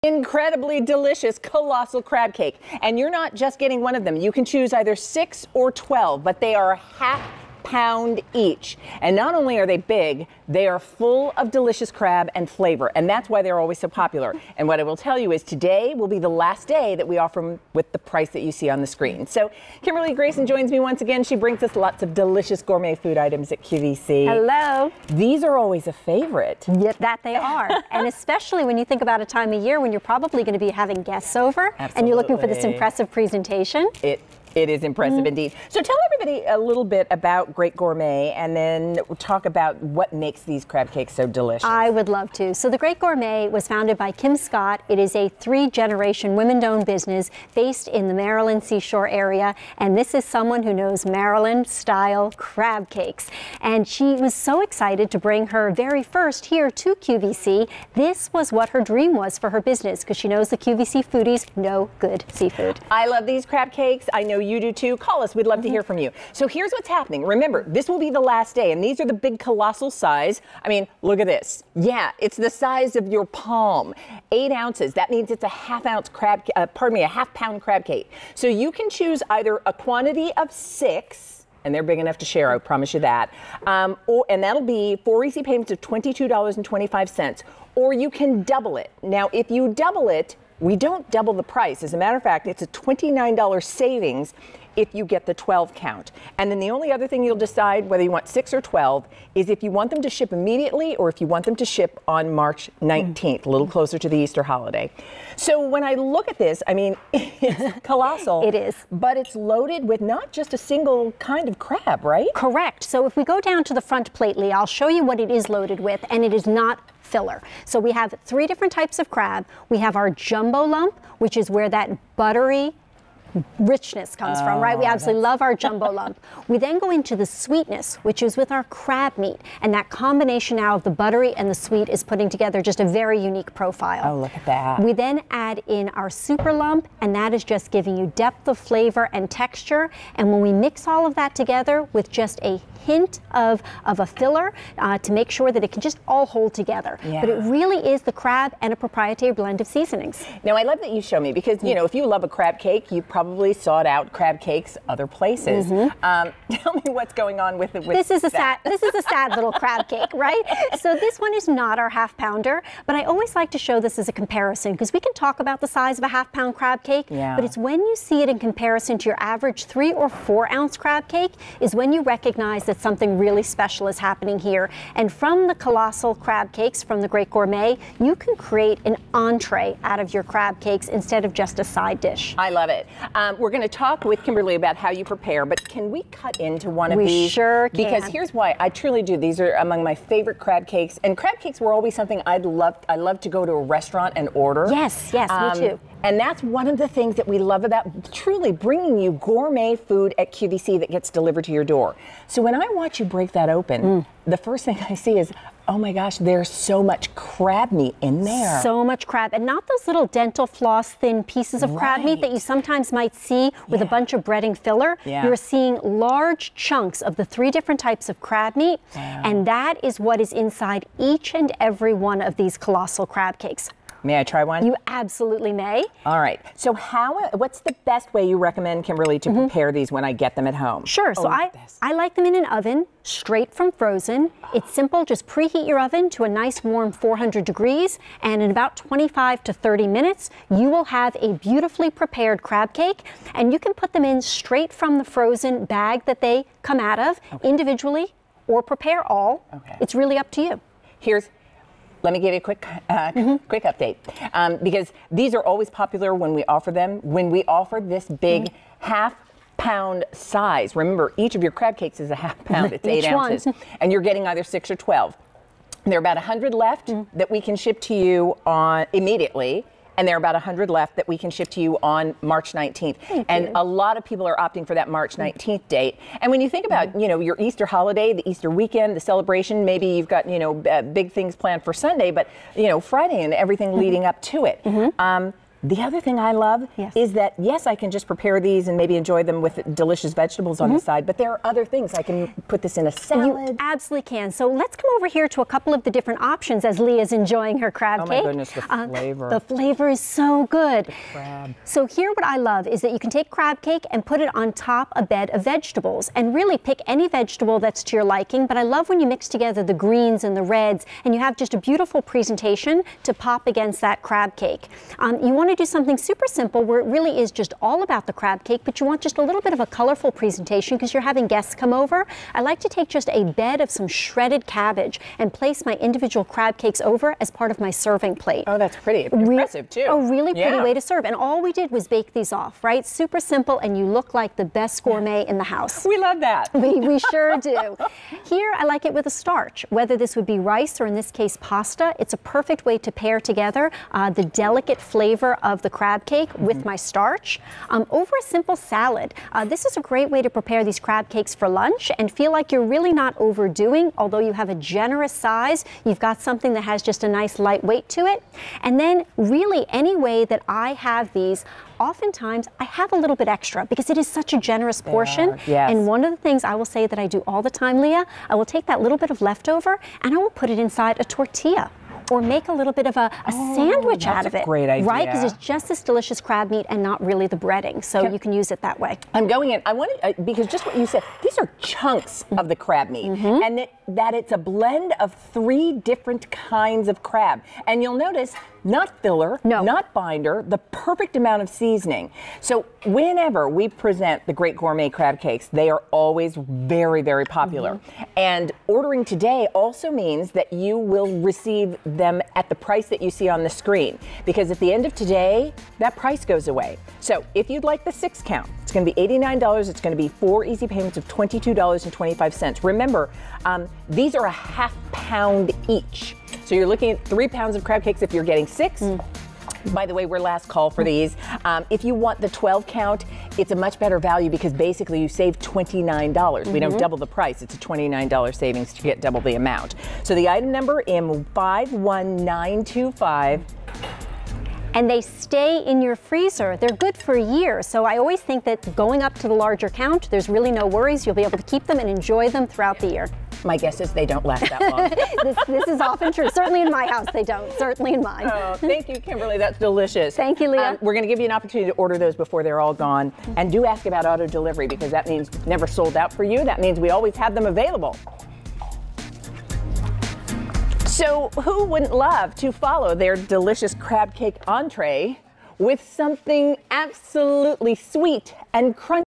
Incredibly delicious Colossal crab cake. And you're not just getting one of them. You can choose either 6 or 12, but they are half-pound each. And not only are they big, they are full of delicious crab and flavor. And that's why they're always so popular. And what I will tell you is today will be the last day that we offer them with the price that you see on the screen. So Kimberly Grayson joins me once again. She brings us lots of delicious gourmet food items at QVC. Hello. These are always a favorite. Yep, that they are. And especially when you think about a time of year when you're probably going to be having guests over. Absolutely. And you're looking for this impressive presentation. It is impressive indeed. So tell everybody a little bit about Great Gourmet and then we'll talk about what makes these crab cakes so delicious. I would love to. So the Great Gourmet was founded by Kim Scott. It is a 3-generation women-owned business based in the Maryland Seashore area. And this is someone who knows Maryland-style crab cakes. And she was so excited to bring her very first here to QVC. This was what her dream was for her business because she knows the QVC foodies know good seafood. I love these crab cakes. I know you do too. Call us. We'd love to hear from you. So here's what's happening. Remember, this will be the last day, and these are the big Colossal size. I mean, look at this. Yeah, it's the size of your palm. 8 ounces. That means it's a half-pound crab cake. So you can choose either a quantity of 6, and they're big enough to share, I promise you that. And that'll be 4 easy payments of $22.25. Or you can double it. Now, if you double it, we don't double the price. As a matter of fact, it's a $29 savings if you get the 12 count. And then the only other thing you'll decide whether you want 6 or 12 is if you want them to ship immediately or if you want them to ship on March 19th, a little closer to the Easter holiday. So when I look at this, I mean, it's colossal. It is. But it's loaded with not just a single kind of crab, right? Correct. So if we go down to the front plate, Lee, I'll show you what it is loaded with, and it is not filler. So we have 3 different types of crab. We have our jumbo lump, which is where that buttery richness comes from, right? We absolutely love our jumbo lump. We then go into the sweetness, which is with our crab meat. And that combination now of the buttery and the sweet is putting together just a very unique profile. Oh, look at that. We then add in our super lump, and that is just giving you depth of flavor and texture. And when we mix all of that together with just a hint of a filler to make sure that it can just all hold together. Yeah. But it really is the crab and a proprietary blend of seasonings. Now, I love that you show me because, you know, if you love a crab cake, you probably sought out crab cakes other places. Tell me what's going on with it. This is a sad little crab cake, right? So this one is not our half-pounder, but I always like to show this as a comparison because we can talk about the size of a half-pound crab cake, but it's when you see it in comparison to your average 3 or 4 ounce crab cake is when you recognize that something really special is happening here. And from the Colossal crab cakes from the Great Gourmet, you can create an entree out of your crab cakes instead of just a side dish. I love it. We're going to talk with Kimberly about how you prepare, but can we cut into one of these? We sure can. Because here's why. I truly do. These are among my favorite crab cakes. And crab cakes were always something I love to go to a restaurant and order. Yes, me too. And that's one of the things that we love about truly bringing you gourmet food at QVC that gets delivered to your door. So when I watch you break that open, the first thing I see is, oh my gosh, there's so much crab meat in there. So much crab, and not those little dental floss thin pieces of crab meat that you sometimes might see with a bunch of breading filler. You're seeing large chunks of the 3 different types of crab meat, and that is what is inside each and every one of these Colossal crab cakes. May I try one? You absolutely may. All right. So what's the best way you recommend, Kimberly, to prepare these when I get them at home? Sure. So I like them in an oven, straight from frozen. It's simple. Just preheat your oven to a nice warm 400 degrees. And in about 25 to 30 minutes, you will have a beautifully prepared crab cake. And you can put them in straight from the frozen bag that they come out of individually or prepare all. It's really up to you. Let me give you a quick update because these are always popular when we offer them. When we offer this big half-pound size, remember each of your crab cakes is a half-pound. It's 8 ounces, and you're getting either 6 or 12. There are about 100 left that we can ship to you immediately. And there are about 100 left that we can ship to you on March 19th. And a lot of people are opting for that March 19th date. And when you think about, you know, your Easter holiday, the Easter weekend, the celebration, maybe you've got, you know, big things planned for Sunday, but, you know, Friday and everything leading up to it. The other thing I love is that, yes, I can just prepare these and maybe enjoy them with delicious vegetables on the side, but there are other things. I can put this in a salad. You absolutely can. So let's come over here to a couple of the different options as Leah's enjoying her crab cake. Oh my goodness, the flavor. The flavor is so good. The crab. So here what I love is that you can take crab cake and put it on top a bed of vegetables and really pick any vegetable that's to your liking, but I love when you mix together the greens and the reds and you have just a beautiful presentation to pop against that crab cake. You want to do something super simple where it really is just all about the crab cake, but you want just a little bit of a colorful presentation because you're having guests come over. I like to take just a bed of some shredded cabbage and place my individual crab cakes over as part of my serving plate. Oh, that's pretty impressive too. A really pretty way to serve. And all we did was bake these off, right? Super simple, and you look like the best gourmet in the house. We love that. We sure do. Here, I like it with a starch, whether this would be rice or in this case pasta. It's a perfect way to pair together the delicate flavor of the crab cake with my starch over a simple salad. This is a great way to prepare these crab cakes for lunch and feel like you're really not overdoing, although you have a generous size. You've got something that has just a nice light weight to it. And then really any way that I have these, oftentimes I have a little bit extra because it is such a generous portion. Yes. And one of the things I will say that I do all the time, Leah, I will take that little bit of leftover and I will put it inside a tortilla or make a little bit of a sandwich out of it. That's a great idea. Right? Because it's just this delicious crab meat and not really the breading. So you can use it that way. I'm going in. I want to, because just what you said, these are chunks of the crab meat. And that it's a blend of 3 different kinds of crab. And you'll notice, not filler, not binder, the perfect amount of seasoning. So whenever we present the Great Gourmet crab cakes, they are always very, very popular. And ordering today also means that you will receive them at the price that you see on the screen. Because at the end of today, that price goes away. So if you'd like the 6 count, it's going to be $89. It's going to be 4 easy payments of $22.25. Remember, these are a ½ pound each. So you're looking at 3 pounds of crab cakes if you're getting 6. By the way, we're last call for these. If you want the 12 count, it's a much better value because basically you save $29. We don't double the price. It's a $29 savings to get double the amount. So the item number in 51925. And they stay in your freezer. They're good for years. So I always think that going up to the larger count, there's really no worries. You'll be able to keep them and enjoy them throughout the year. My guess is they don't last that long. This is often true. Certainly in my house, they don't. Certainly in mine. Oh, thank you, Kimberly. That's delicious. Thank you, Leah. We're going to give you an opportunity to order those before they're all gone. And do ask about auto delivery because that means never sold out for you. That means we always have them available. So who wouldn't love to follow their delicious crab cake entree with something absolutely sweet and crunchy?